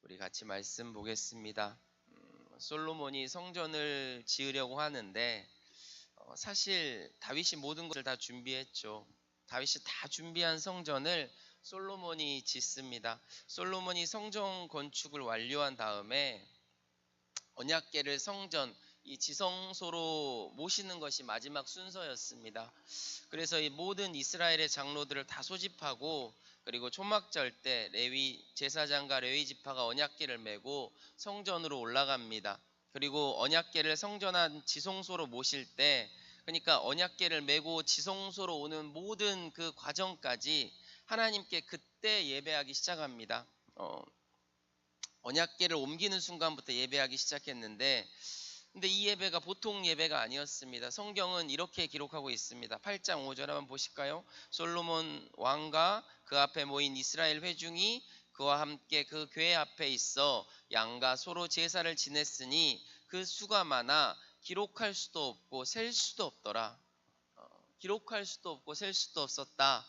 우리 같이 말씀 보겠습니다. 솔로몬이 성전을 지으려고 하는데 사실 다윗이 모든 것을 다 준비했죠. 다윗이 다 준비한 성전을 솔로몬이 짓습니다. 솔로몬이 성전 건축을 완료한 다음에 언약궤를 성전 이 지성소로 모시는 것이 마지막 순서였습니다. 그래서 이 모든 이스라엘의 장로들을 다 소집하고 그리고 초막절 때 레위 제사장과 레위 지파가 언약궤를 메고 성전으로 올라갑니다. 그리고 언약궤를 성전한 지성소로 모실 때 그러니까 언약궤를 메고 지성소로 오는 모든 그 과정까지 하나님께 그때 예배하기 시작합니다. 언약궤를 옮기는 순간부터 예배하기 시작했는데 근데 이 예배가 보통 예배가 아니었습니다. 성경은 이렇게 기록하고 있습니다. 8장 5절 한번 보실까요? 솔로몬 왕과 그 앞에 모인 이스라엘 회중이 그와 함께 그 궤 앞에 있어 양과 소로 제사를 지냈으니 그 수가 많아 기록할 수도 없고 셀 수도 없더라. 기록할 수도 없고 셀 수도 없었다.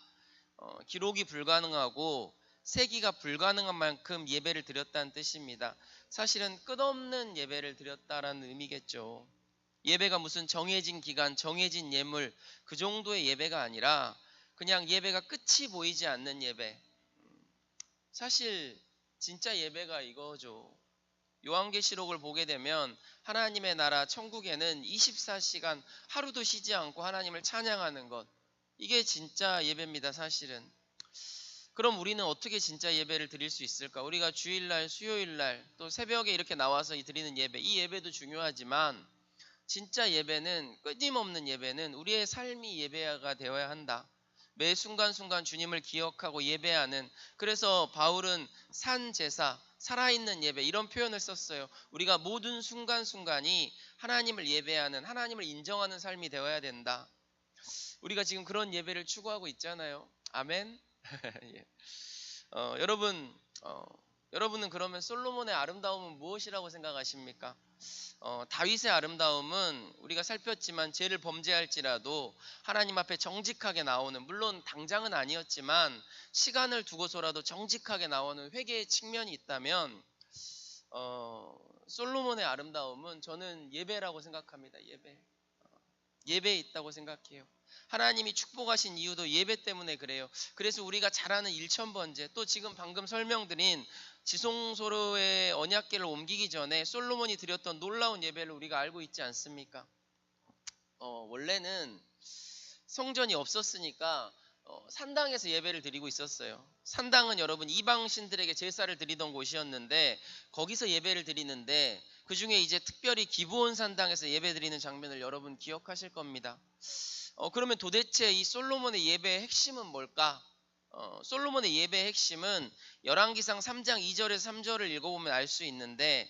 기록이 불가능하고 세기가 불가능한 만큼 예배를 드렸다는 뜻입니다. 사실은 끝없는 예배를 드렸다라는 의미겠죠. 예배가 무슨 정해진 기간, 정해진 예물 그 정도의 예배가 아니라 그냥 예배가 끝이 보이지 않는 예배. 사실 진짜 예배가 이거죠. 요한계시록을 보게 되면 하나님의 나라 천국에는 24시간 하루도 쉬지 않고 하나님을 찬양하는 것. 이게 진짜 예배입니다, 사실은. 그럼 우리는 어떻게 진짜 예배를 드릴 수 있을까? 우리가 주일날, 수요일날 또 새벽에 이렇게 나와서 드리는 예배, 이 예배도 중요하지만 진짜 예배는 끊임없는 예배는 우리의 삶이 예배가 되어야 한다. 매 순간순간 주님을 기억하고 예배하는 그래서 바울은 산제사, 살아있는 예배 이런 표현을 썼어요. 우리가 모든 순간순간이 하나님을 예배하는 하나님을 인정하는 삶이 되어야 된다. 우리가 지금 그런 예배를 추구하고 있잖아요. 아멘. 예. 여러분, 여러분은 그러면 솔로몬의 아름다움은 무엇이라고 생각하십니까? 다윗의 아름다움은 우리가 살폈지만 죄를 범죄할지라도 하나님 앞에 정직하게 나오는 물론 당장은 아니었지만 시간을 두고서라도 정직하게 나오는 회개의 측면이 있다면 솔로몬의 아름다움은 저는 예배라고 생각합니다. 예배에 있다고 생각해요. 하나님이 축복하신 이유도 예배 때문에 그래요. 그래서 우리가 잘 아는 일천번제 또 지금 방금 설명드린 지성소로의 언약궤를 옮기기 전에 솔로몬이 드렸던 놀라운 예배를 우리가 알고 있지 않습니까? 원래는 성전이 없었으니까 산당에서 예배를 드리고 있었어요. 산당은 여러분 이방신들에게 제사를 드리던 곳이었는데 거기서 예배를 드리는데 그 중에 이제 특별히 기브온 산당에서 예배 드리는 장면을 여러분 기억하실 겁니다. 그러면 도대체 이 솔로몬의 예배의 핵심은 뭘까? 솔로몬의 예배의 핵심은 열왕기상 3장 2절에서 3절을 읽어보면 알 수 있는데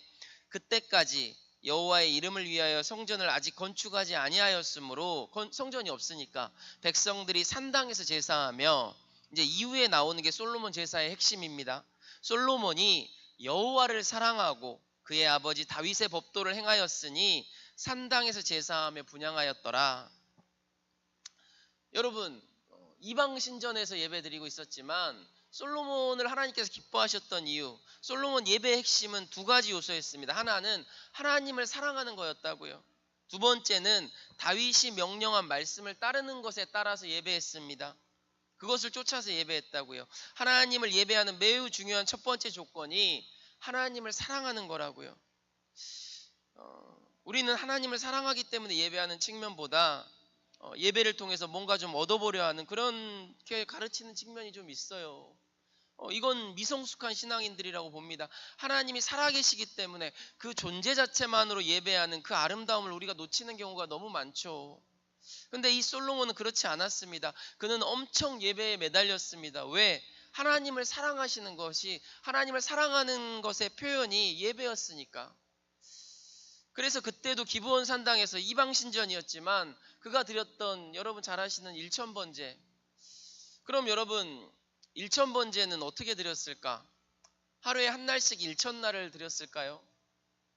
그때까지 여호와의 이름을 위하여 성전을 아직 건축하지 아니하였으므로 성전이 없으니까 백성들이 산당에서 제사하며 이제 이후에 나오는 게 솔로몬 제사의 핵심입니다. 솔로몬이 여호와를 사랑하고 그의 아버지 다윗의 법도를 행하였으니 산당에서 제사하며 분향하였더라. 여러분 이방 신전에서 예배드리고 있었지만 솔로몬을 하나님께서 기뻐하셨던 이유 솔로몬 예배의 핵심은 두 가지 요소였습니다. 하나는 하나님을 사랑하는 거였다고요. 두 번째는 다윗이 명령한 말씀을 따르는 것에 따라서 예배했습니다. 그것을 쫓아서 예배했다고요. 하나님을 예배하는 매우 중요한 첫 번째 조건이 하나님을 사랑하는 거라고요. 우리는 하나님을 사랑하기 때문에 예배하는 측면보다 예배를 통해서 뭔가 좀 얻어보려 하는 그렇게 가르치는 측면이 좀 있어요. 이건 미성숙한 신앙인들이라고 봅니다. 하나님이 살아계시기 때문에 그 존재 자체만으로 예배하는 그 아름다움을 우리가 놓치는 경우가 너무 많죠. 근데 이 솔로몬은 그렇지 않았습니다. 그는 엄청 예배에 매달렸습니다. 왜? 하나님을 사랑하시는 것이 하나님을 사랑하는 것의 표현이 예배였으니까. 그래서 그때도 기브온 산당에서 이방신전이었지만 그가 드렸던 여러분 잘 아시는 일천번제. 그럼 여러분 일천번제는 어떻게 드렸을까? 하루에 한 날씩 일천날을 드렸을까요?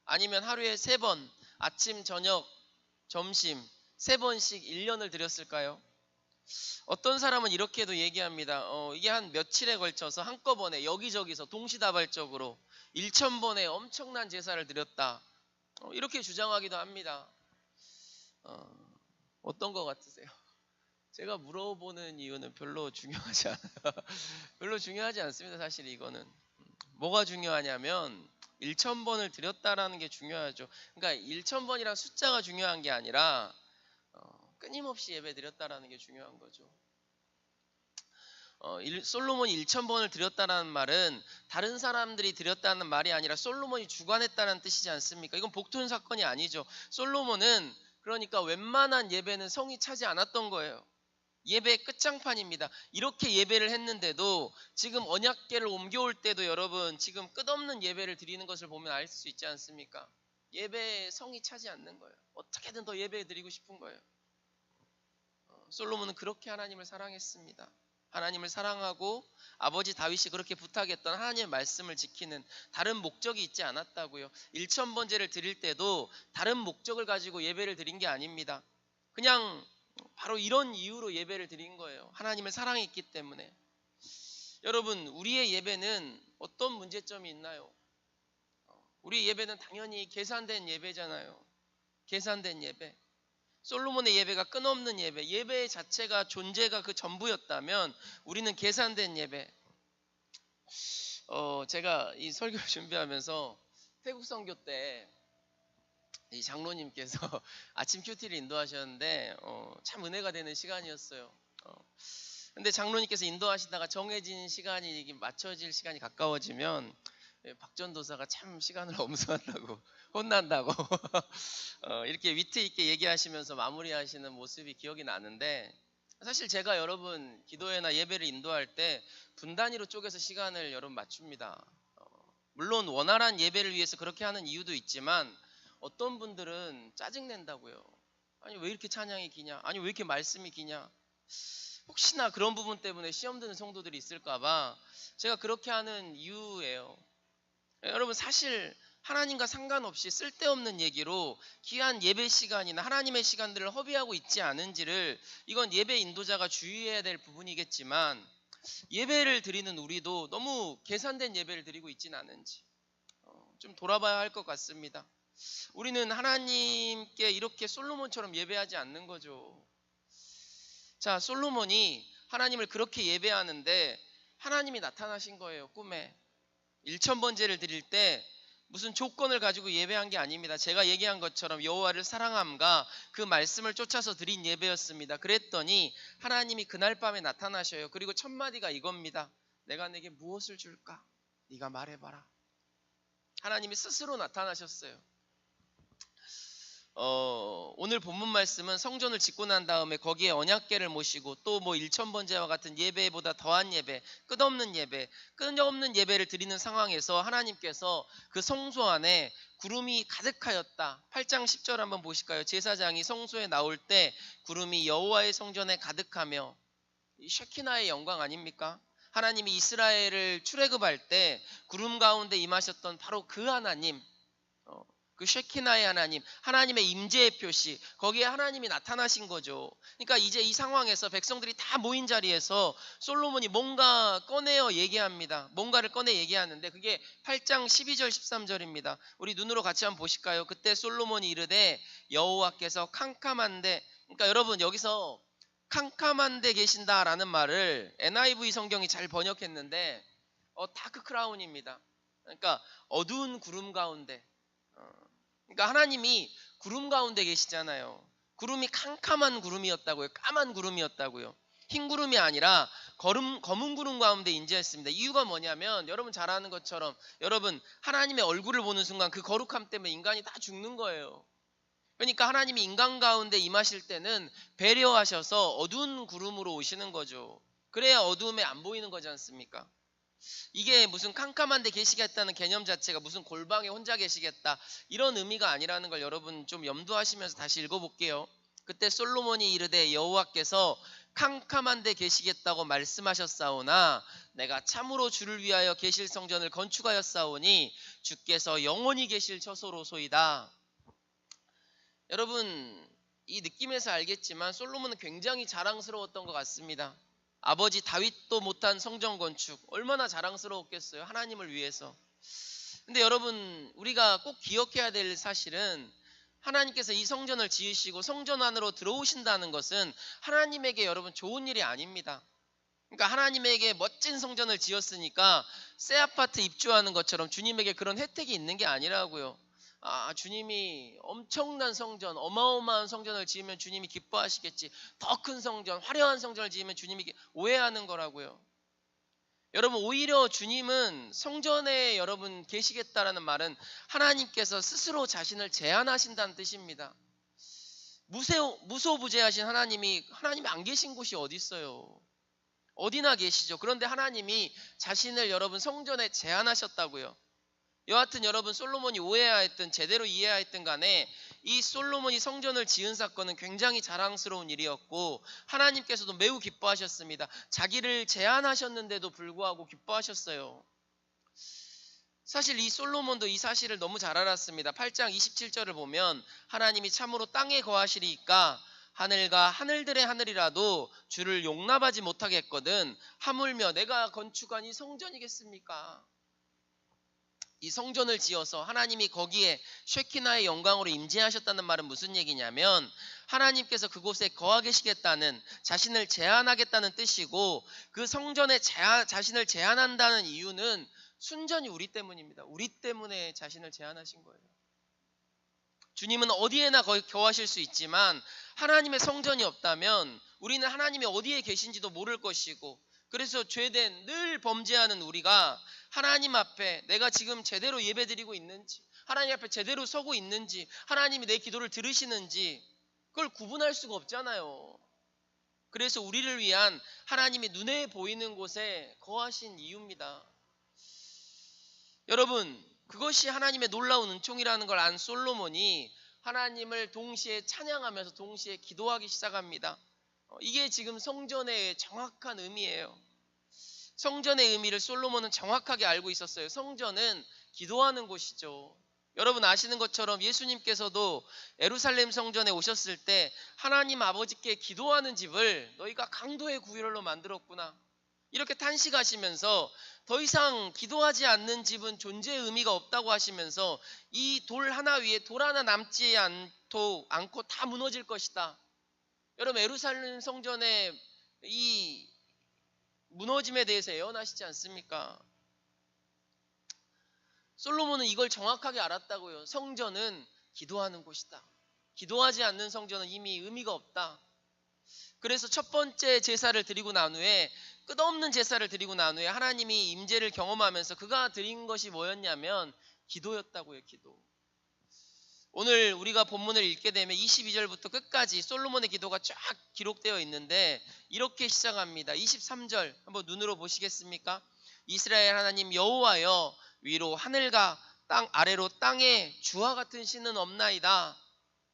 아니면 하루에 3번 아침 저녁 점심 3번씩 1년을 드렸을까요? 어떤 사람은 이렇게도 얘기합니다. 이게 한 며칠에 걸쳐서 한꺼번에 여기저기서 동시다발적으로 1,000번의 엄청난 제사를 드렸다. 이렇게 주장하기도 합니다. 어떤 것 같으세요? 제가 물어보는 이유는 별로 중요하지 않아요. 별로 중요하지 않습니다. 사실 이거는. 뭐가 중요하냐면 1,000번을 드렸다라는 게 중요하죠. 그러니까 1,000번이란 숫자가 중요한 게 아니라 끊임없이 예배 드렸다라는 게 중요한 거죠. 솔로몬이 1,000번을 드렸다는 말은 다른 사람들이 드렸다는 말이 아니라 솔로몬이 주관했다는 뜻이지 않습니까? 이건 복돈 사건이 아니죠. 솔로몬은 그러니까 웬만한 예배는 성이 차지 않았던 거예요. 예배의 끝장판입니다. 이렇게 예배를 했는데도 지금 언약궤를 옮겨올 때도 여러분 지금 끝없는 예배를 드리는 것을 보면 알 수 있지 않습니까? 예배의 성이 차지 않는 거예요. 어떻게든 더 예배 드리고 싶은 거예요. 솔로몬은 그렇게 하나님을 사랑했습니다. 하나님을 사랑하고 아버지 다윗이 그렇게 부탁했던 하나님의 말씀을 지키는 다른 목적이 있지 않았다고요. 1,000번제를 드릴 때도 다른 목적을 가지고 예배를 드린 게 아닙니다. 그냥 바로 이런 이유로 예배를 드린 거예요. 하나님을 사랑했기 때문에. 여러분, 우리의 예배는 어떤 문제점이 있나요? 우리 예배는 당연히 계산된 예배잖아요. 계산된 예배. 솔로몬의 예배가 끊없는 예배, 예배 자체가 존재가 그 전부였다면 우리는 계산된 예배. 제가 이 설교를 준비하면서 태국 선교 때 이 장로님께서 아침 큐티를 인도하셨는데 참 은혜가 되는 시간이었어요. 근데 장로님께서 인도하시다가 정해진 시간이 맞춰질 시간이 가까워지면 박전도사가 참 시간을 엄수한다고 혼난다고 이렇게 위트 있게 얘기하시면서 마무리하시는 모습이 기억이 나는데, 사실 제가 여러분 기도회나 예배를 인도할 때 분단위로 쪼개서 시간을 여러분 맞춥니다. 물론 원활한 예배를 위해서 그렇게 하는 이유도 있지만 어떤 분들은 짜증낸다고요. 아니 왜 이렇게 찬양이 기냐, 아니 왜 이렇게 말씀이 기냐, 혹시나 그런 부분 때문에 시험 드는 성도들이 있을까봐 제가 그렇게 하는 이유예요. 여러분 사실 하나님과 상관없이 쓸데없는 얘기로 귀한 예배 시간이나 하나님의 시간들을 허비하고 있지 않은지를, 이건 예배 인도자가 주의해야 될 부분이겠지만 예배를 드리는 우리도 너무 계산된 예배를 드리고 있지는 않은지 좀 돌아봐야 할 것 같습니다. 우리는 하나님께 이렇게 솔로몬처럼 예배하지 않는 거죠. 자, 솔로몬이 하나님을 그렇게 예배하는데 하나님이 나타나신 거예요. 꿈에 1,000번제를 드릴 때 무슨 조건을 가지고 예배한 게 아닙니다. 제가 얘기한 것처럼 여호와를 사랑함과 그 말씀을 쫓아서 드린 예배였습니다. 그랬더니 하나님이 그날 밤에 나타나셔요. 그리고 첫 마디가 이겁니다. 내가 내게 무엇을 줄까? 네가 말해봐라. 하나님이 스스로 나타나셨어요. 오늘 본문 말씀은 성전을 짓고 난 다음에 거기에 언약궤를 모시고 또 1,000번제와 같은 예배보다 더한 예배, 끝없는 예배를 드리는 상황에서 하나님께서 그 성소 안에 구름이 가득하였다. 8장 10절 한번 보실까요? 제사장이 성소에 나올 때 구름이 여호와의 성전에 가득하며, 이 쉐키나의 영광 아닙니까? 하나님이 이스라엘을 출애굽할 때 구름 가운데 임하셨던 바로 그 하나님, 그 쉐키나의 하나님, 하나님의 임재의 표시, 거기에 하나님이 나타나신 거죠. 그러니까 이제 이 상황에서 백성들이 다 모인 자리에서 솔로몬이 뭔가 꺼내어 얘기합니다. 뭔가를 꺼내 얘기하는데 그게 8장 12절 13절입니다. 우리 눈으로 같이 한번 보실까요? 그때 솔로몬이 이르되 여호와께서 캄캄한데, 그러니까 여러분 여기서 캄캄한데 계신다라는 말을 NIV 성경이 잘 번역했는데 다크 크라운입니다. 그러니까 어두운 구름 가운데, 그러니까 하나님이 구름 가운데 계시잖아요. 구름이 캄캄한 구름이었다고요. 까만 구름이었다고요. 흰 구름이 아니라 검은 구름 가운데 임재했습니다. 이유가 뭐냐면 여러분 잘 아는 것처럼 여러분 하나님의 얼굴을 보는 순간 그 거룩함 때문에 인간이 다 죽는 거예요. 그러니까 하나님이 인간 가운데 임하실 때는 배려하셔서 어두운 구름으로 오시는 거죠. 그래야 어두움에 안 보이는 거지 않습니까? 이게 무슨 캄캄한데 계시겠다는 개념 자체가 무슨 골방에 혼자 계시겠다 이런 의미가 아니라는 걸 여러분 좀 염두하시면서 다시 읽어볼게요. 그때 솔로몬이 이르되 여호와께서 캄캄한데 계시겠다고 말씀하셨사오나 내가 참으로 주를 위하여 계실 성전을 건축하였사오니 주께서 영원히 계실 처소로소이다. 여러분 이 느낌에서 알겠지만 솔로몬은 굉장히 자랑스러웠던 것 같습니다. 아버지 다윗도 못한 성전 건축 얼마나 자랑스러웠겠어요. 하나님을 위해서. 근데 여러분 우리가 꼭 기억해야 될 사실은 하나님께서 이 성전을 지으시고 성전 안으로 들어오신다는 것은 하나님에게 여러분 좋은 일이 아닙니다. 그러니까 하나님에게 멋진 성전을 지었으니까 새 아파트 입주하는 것처럼 주님에게 그런 혜택이 있는 게 아니라고요. 주님이 엄청난 성전, 어마어마한 성전을 지으면 주님이 기뻐하시겠지. 더 큰 성전, 화려한 성전을 지으면 주님이 오해하는 거라고요. 여러분 오히려 주님은 성전에 여러분 계시겠다라는 말은 하나님께서 스스로 자신을 제한하신다는 뜻입니다. 무소부재하신 하나님이 안 계신 곳이 어디 있어요? 어디나 계시죠. 그런데 하나님이 자신을 여러분 성전에 제한하셨다고요. 여하튼 여러분 솔로몬이 오해하였든 제대로 이해하였든 간에 이 솔로몬이 성전을 지은 사건은 굉장히 자랑스러운 일이었고 하나님께서도 매우 기뻐하셨습니다. 자기를 제한하셨는데도 불구하고 기뻐하셨어요. 사실 이 솔로몬도 이 사실을 너무 잘 알았습니다. 8장 27절을 보면 하나님이 참으로 땅에 거하시리이까 하늘과 하늘들의 하늘이라도 주를 용납하지 못하겠거든 하물며 내가 건축한 이 성전이겠습니까? 이 성전을 지어서 하나님이 거기에 쉐키나의 영광으로 임재하셨다는 말은 무슨 얘기냐면 하나님께서 그곳에 거하 계시겠다는 자신을 제한하겠다는 뜻이고 그 성전에 자신을 제한한다는 이유는 순전히 우리 때문입니다. 우리 때문에 자신을 제한하신 거예요. 주님은 어디에나 거하실 수 있지만 하나님의 성전이 없다면 우리는 하나님이 어디에 계신지도 모를 것이고 그래서 죄된 늘 범죄하는 우리가 하나님 앞에 내가 지금 제대로 예배드리고 있는지 하나님 앞에 제대로 서고 있는지 하나님이 내 기도를 들으시는지 그걸 구분할 수가 없잖아요. 그래서 우리를 위한 하나님이 눈에 보이는 곳에 거하신 이유입니다. 여러분 그것이 하나님의 놀라운 은총이라는 걸 안 솔로몬이 하나님을 동시에 찬양하면서 동시에 기도하기 시작합니다. 이게 지금 성전의 정확한 의미예요. 성전의 의미를 솔로몬은 정확하게 알고 있었어요. 성전은 기도하는 곳이죠. 여러분 아시는 것처럼 예수님께서도 예루살렘 성전에 오셨을 때 하나님 아버지께 기도하는 집을 너희가 강도의 구별로 만들었구나 이렇게 탄식하시면서 더 이상 기도하지 않는 집은 존재의 의미가 없다고 하시면서 이 돌 하나 위에 돌 하나 남지 않고 다 무너질 것이다. 여러분 예루살렘 성전의 이 무너짐에 대해서 예언하시지 않습니까? 솔로몬은 이걸 정확하게 알았다고요. 성전은 기도하는 곳이다. 기도하지 않는 성전은 이미 의미가 없다. 그래서 첫 번째 제사를 드리고 난 후에 끝없는 제사를 드리고 난 후에 하나님이 임재를 경험하면서 그가 드린 것이 뭐였냐면 기도였다고요. 기도. 오늘 우리가 본문을 읽게 되면 22절부터 끝까지 솔로몬의 기도가 쫙 기록되어 있는데 이렇게 시작합니다. 23절 한번 눈으로 보시겠습니까? 이스라엘 하나님 여호와여 위로 하늘과 땅 아래로 땅에 주와 같은 신은 없나이다.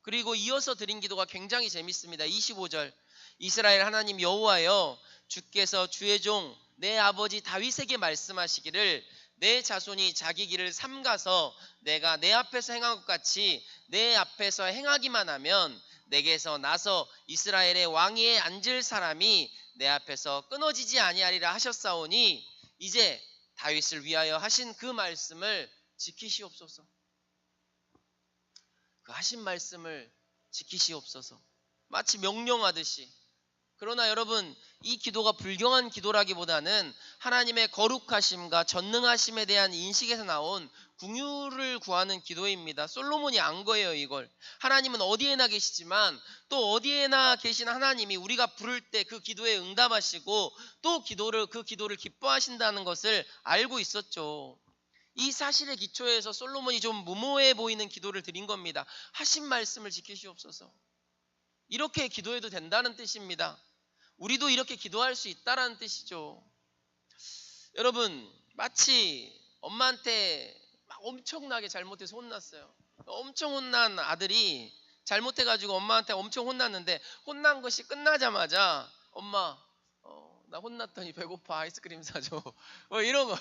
그리고 이어서 드린 기도가 굉장히 재밌습니다. 25절 이스라엘 하나님 여호와여 주께서 주의 종 내 아버지 다윗에게 말씀하시기를 내 자손이 자기 길을 삼가서 내가 내 앞에서 행한 것 같이 내 앞에서 행하기만 하면 내게서 나서 이스라엘의 왕위에 앉을 사람이 내 앞에서 끊어지지 아니하리라 하셨사오니 이제 다윗을 위하여 하신 그 말씀을 지키시옵소서. 그 하신 말씀을 지키시옵소서. 마치 명령하듯이. 그러나 여러분 이 기도가 불경한 기도라기보다는 하나님의 거룩하심과 전능하심에 대한 인식에서 나온 긍휼을 구하는 기도입니다. 솔로몬이 안 거예요 이걸. 하나님은 어디에나 계시지만 또 어디에나 계신 하나님이 우리가 부를 때 그 기도에 응답하시고 또 그 기도를 기뻐하신다는 것을 알고 있었죠. 이 사실의 기초에서 솔로몬이 좀 무모해 보이는 기도를 드린 겁니다. 하신 말씀을 지키시옵소서. 이렇게 기도해도 된다는 뜻입니다. 우리도 이렇게 기도할 수 있다는 뜻이죠. 여러분 마치 엄마한테 막 엄청나게 잘못해서 혼났어요. 엄청 혼난 아들이 잘못해가지고 엄마한테 엄청 혼났는데 혼난 것이 끝나자마자 엄마 나 혼났더니 배고파 아이스크림 사줘 뭐 이런 거.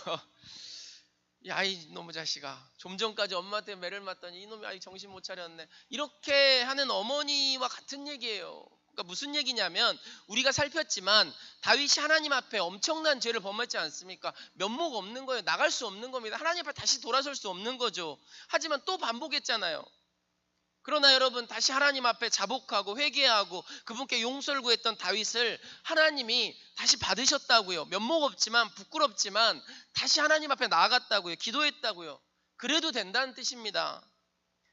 야, 이놈의 자식아. 좀 전까지 엄마한테 매를 맞더니 이놈이 아이 정신 못 차렸네. 이렇게 하는 어머니와 같은 얘기예요. 그러니까 무슨 얘기냐면 우리가 살폈지만 다윗이 하나님 앞에 엄청난 죄를 범했지 않습니까? 면목 없는 거예요. 나갈 수 없는 겁니다. 하나님 앞에 다시 돌아설 수 없는 거죠. 하지만 또 반복했잖아요. 그러나 여러분 다시 하나님 앞에 자복하고 회개하고 그분께 용서를 구했던 다윗을 하나님이 다시 받으셨다고요. 면목 없지만 부끄럽지만 다시 하나님 앞에 나아갔다고요. 기도했다고요. 그래도 된다는 뜻입니다.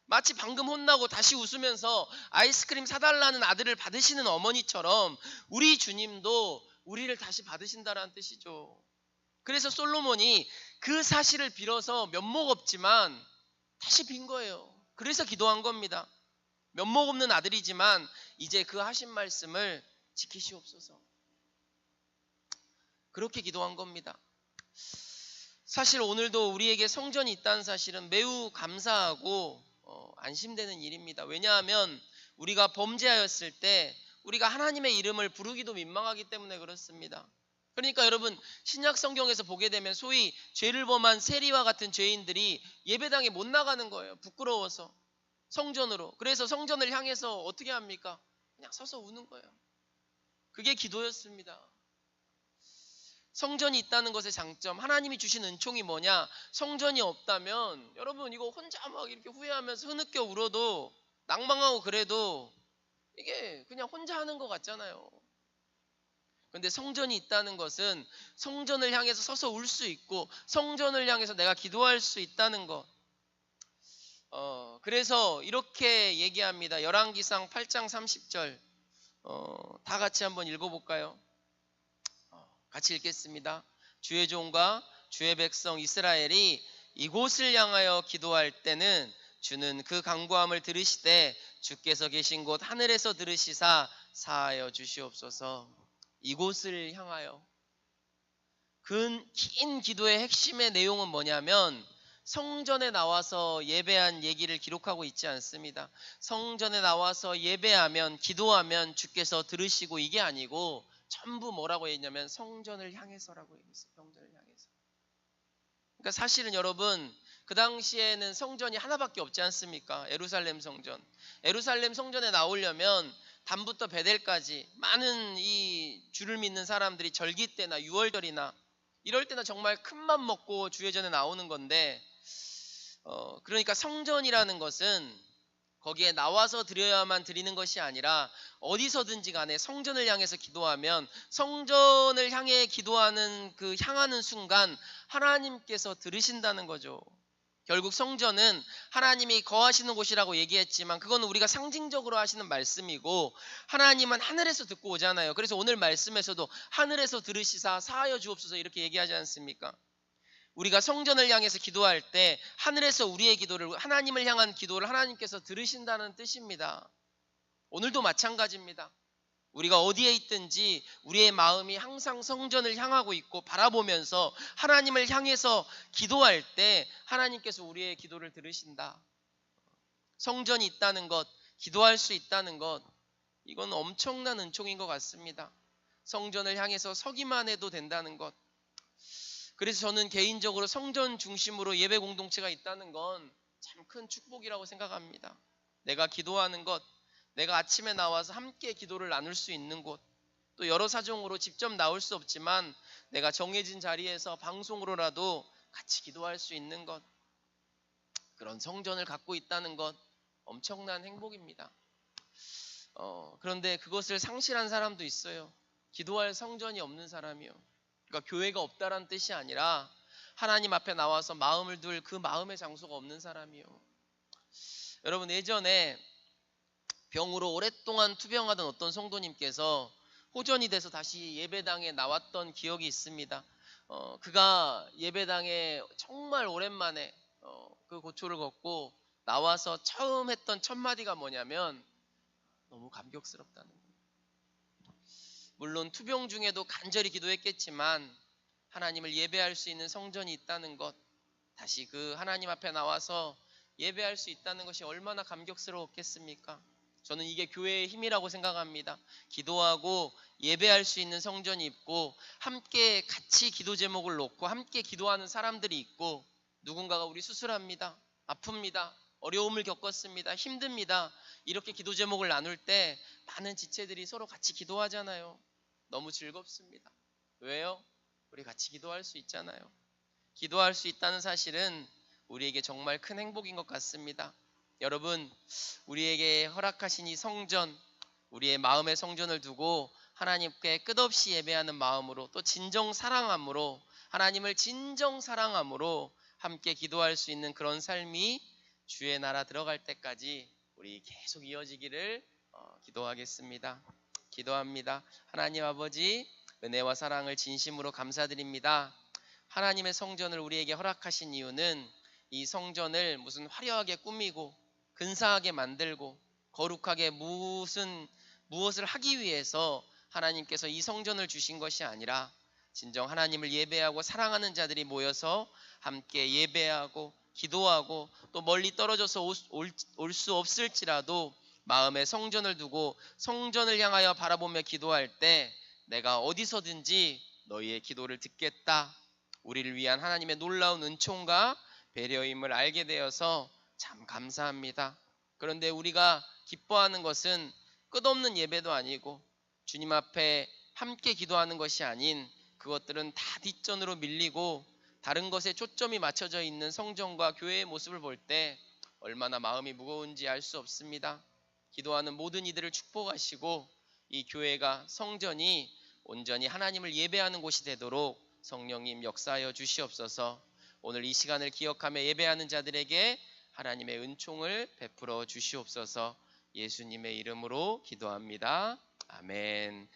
마치 방금 혼나고 다시 웃으면서 아이스크림 사달라는 아들을 받으시는 어머니처럼 우리 주님도 우리를 다시 받으신다는 뜻이죠. 그래서 솔로몬이 그 사실을 빌어서 면목 없지만 다시 빈 거예요. 그래서 기도한 겁니다. 면목 없는 아들이지만 이제 그 하신 말씀을 지키시옵소서. 그렇게 기도한 겁니다. 사실 오늘도 우리에게 성전이 있다는 사실은 매우 감사하고 안심되는 일입니다. 왜냐하면 우리가 범죄하였을 때 우리가 하나님의 이름을 부르기도 민망하기 때문에 그렇습니다. 그러니까 여러분 신약 성경에서 보게 되면 소위 죄를 범한 세리와 같은 죄인들이 예배당에 못 나가는 거예요. 부끄러워서. 성전으로. 그래서 성전을 향해서 어떻게 합니까? 그냥 서서 우는 거예요. 그게 기도였습니다. 성전이 있다는 것의 장점, 하나님이 주신 은총이 뭐냐? 성전이 없다면 여러분 이거 혼자 막 이렇게 후회하면서 흐느껴 울어도 낭망하고 그래도 이게 그냥 혼자 하는 것 같잖아요. 그런데 성전이 있다는 것은 성전을 향해서 서서 울 수 있고 성전을 향해서 내가 기도할 수 있다는 것. 그래서 이렇게 얘기합니다. 열왕기상 8장 30절 다 같이 한번 읽어볼까요? 같이 읽겠습니다. 주의 종과 주의 백성 이스라엘이 이곳을 향하여 기도할 때는 주는 그 간구함을 들으시되 주께서 계신 곳 하늘에서 들으시사 사하여 주시옵소서. 이곳을 향하여. 긴 기도의 핵심의 내용은 뭐냐면 성전에 나와서 예배한 얘기를 기록하고 있지 않습니다. 성전에 나와서 예배하면 기도하면 주께서 들으시고 이게 아니고 전부 뭐라고 했냐면 성전을 향해서라고 얘기했어요. 성전을 향해서. 그러니까 사실은 여러분 그 당시에는 성전이 하나밖에 없지 않습니까? 예루살렘 성전. 예루살렘 성전에 나오려면 단부터 베델까지 많은 이 주를 믿는 사람들이 절기 때나 유월절이나 이럴 때나 정말 큰 맘 먹고 주회전에 나오는 건데 그러니까 성전이라는 것은 거기에 나와서 드려야만 드리는 것이 아니라 어디서든지 간에 성전을 향해서 기도하면 성전을 향해 기도하는 그 향하는 순간 하나님께서 들으신다는 거죠. 결국 성전은 하나님이 거하시는 곳이라고 얘기했지만 그건 우리가 상징적으로 하시는 말씀이고 하나님은 하늘에서 듣고 오잖아요. 그래서 오늘 말씀에서도 하늘에서 들으시사 사하여 주옵소서 이렇게 얘기하지 않습니까? 우리가 성전을 향해서 기도할 때 하늘에서 우리의 기도를 하나님을 향한 기도를 하나님께서 들으신다는 뜻입니다. 오늘도 마찬가지입니다. 우리가 어디에 있든지 우리의 마음이 항상 성전을 향하고 있고 바라보면서 하나님을 향해서 기도할 때 하나님께서 우리의 기도를 들으신다. 성전이 있다는 것, 기도할 수 있다는 것, 이건 엄청난 은총인 것 같습니다. 성전을 향해서 서기만 해도 된다는 것. 그래서 저는 개인적으로 성전 중심으로 예배 공동체가 있다는 건 참 큰 축복이라고 생각합니다. 내가 기도하는 것, 내가 아침에 나와서 함께 기도를 나눌 수 있는 곳, 또 여러 사정으로 직접 나올 수 없지만 내가 정해진 자리에서 방송으로라도 같이 기도할 수 있는 것, 그런 성전을 갖고 있다는 것 엄청난 행복입니다. 그런데 그것을 상실한 사람도 있어요. 기도할 성전이 없는 사람이요. 그러니까 교회가 없다란 뜻이 아니라 하나님 앞에 나와서 마음을 둘 그 마음의 장소가 없는 사람이요. 여러분 예전에 병으로 오랫동안 투병하던 어떤 성도님께서 호전이 돼서 다시 예배당에 나왔던 기억이 있습니다. 그가 예배당에 정말 오랜만에 그 고초를 걷고 나와서 처음 했던 첫 마디가 뭐냐면 너무 감격스럽다는 거예요. 물론 투병 중에도 간절히 기도했겠지만 하나님을 예배할 수 있는 성전이 있다는 것, 다시 그 하나님 앞에 나와서 예배할 수 있다는 것이 얼마나 감격스러웠겠습니까? 저는 이게 교회의 힘이라고 생각합니다. 기도하고 예배할 수 있는 성전이 있고 함께 같이 기도 제목을 놓고 함께 기도하는 사람들이 있고 누군가가 우리 수술합니다. 아픕니다. 어려움을 겪었습니다. 힘듭니다. 이렇게 기도 제목을 나눌 때 많은 지체들이 서로 같이 기도하잖아요. 너무 즐겁습니다. 왜요? 우리 같이 기도할 수 있잖아요. 기도할 수 있다는 사실은 우리에게 정말 큰 행복인 것 같습니다. 여러분, 우리에게 허락하신 이 성전, 우리의 마음의 성전을 두고 하나님께 끝없이 예배하는 마음으로, 또 진정 사랑함으로, 하나님을 진정 사랑함으로 함께 기도할 수 있는 그런 삶이 주의 나라 들어갈 때까지 우리 계속 이어지기를 기도하겠습니다. 기도합니다. 하나님 아버지, 은혜와 사랑을 진심으로 감사드립니다. 하나님의 성전을 우리에게 허락하신 이유는 이 성전을 무슨 화려하게 꾸미고 근사하게 만들고 거룩하게 무엇을 하기 위해서 하나님께서 이 성전을 주신 것이 아니라 진정 하나님을 예배하고 사랑하는 자들이 모여서 함께 예배하고 기도하고 또 멀리 떨어져서 올 수 없을지라도 마음에 성전을 두고 성전을 향하여 바라보며 기도할 때 내가 어디서든지 너희의 기도를 듣겠다. 우리를 위한 하나님의 놀라운 은총과 배려임을 알게 되어서 참 감사합니다. 그런데 우리가 기뻐하는 것은 끝없는 예배도 아니고 주님 앞에 함께 기도하는 것이 아닌 그것들은 다 뒷전으로 밀리고 다른 것에 초점이 맞춰져 있는 성전과 교회의 모습을 볼 때 얼마나 마음이 무거운지 알 수 없습니다. 기도하는 모든 이들을 축복하시고 이 교회가 성전이 온전히 하나님을 예배하는 곳이 되도록 성령님 역사하여 주시옵소서. 오늘 이 시간을 기억하며 예배하는 자들에게 하나님의 은총을 베풀어 주시옵소서. 예수님의 이름으로 기도합니다. 아멘.